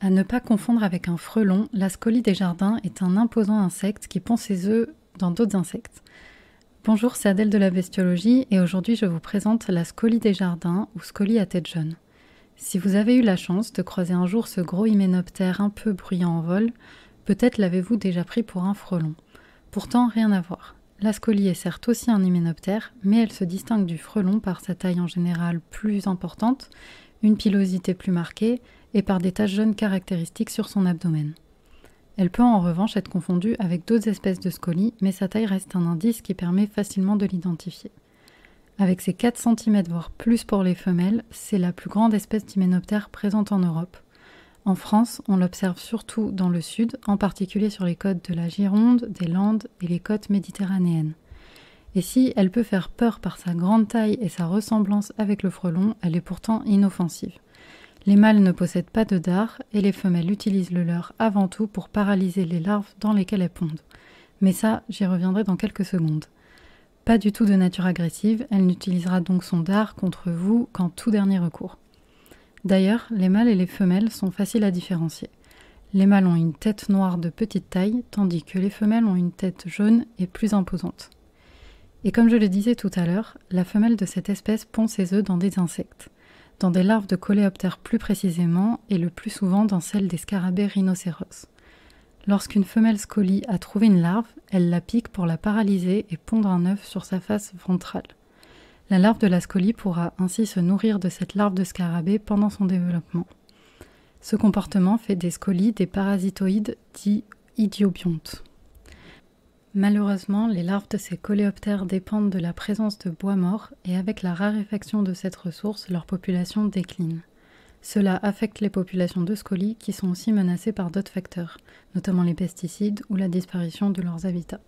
À ne pas confondre avec un frelon, la scolie des jardins est un imposant insecte qui pond ses œufs dans d'autres insectes. Bonjour, c'est Adèle de la bestiologie et aujourd'hui je vous présente la scolie des jardins ou scolie à tête jaune. Si vous avez eu la chance de croiser un jour ce gros hyménoptère un peu bruyant en vol, peut-être l'avez-vous déjà pris pour un frelon. Pourtant, rien à voir. La scolie est certes aussi un hyménoptère, mais elle se distingue du frelon par sa taille en général plus importante, une pilosité plus marquée et par des taches jaunes caractéristiques sur son abdomen. Elle peut en revanche être confondue avec d'autres espèces de scolie, mais sa taille reste un indice qui permet facilement de l'identifier. Avec ses 4 cm voire plus pour les femelles, c'est la plus grande espèce d'hyménoptère présente en Europe. En France, on l'observe surtout dans le sud, en particulier sur les côtes de la Gironde, des Landes et les côtes méditerranéennes. Et si elle peut faire peur par sa grande taille et sa ressemblance avec le frelon, elle est pourtant inoffensive. Les mâles ne possèdent pas de dard et les femelles utilisent le leur avant tout pour paralyser les larves dans lesquelles elles pondent. Mais ça, j'y reviendrai dans quelques secondes. Pas du tout de nature agressive, elle n'utilisera donc son dard contre vous qu'en tout dernier recours. D'ailleurs, les mâles et les femelles sont faciles à différencier. Les mâles ont une tête noire de petite taille, tandis que les femelles ont une tête jaune et plus imposante. Et comme je le disais tout à l'heure, la femelle de cette espèce pond ses œufs dans des insectes, dans des larves de coléoptères plus précisément, et le plus souvent dans celles des scarabées rhinocéros. Lorsqu'une femelle scolie a trouvé une larve, elle la pique pour la paralyser et pondre un œuf sur sa face ventrale. La larve de la scolie pourra ainsi se nourrir de cette larve de scarabée pendant son développement. Ce comportement fait des scolies des parasitoïdes dits idiobiontes. Malheureusement, les larves de ces coléoptères dépendent de la présence de bois mort et avec la raréfaction de cette ressource, leur population décline. Cela affecte les populations de scolies qui sont aussi menacées par d'autres facteurs, notamment les pesticides ou la disparition de leurs habitats.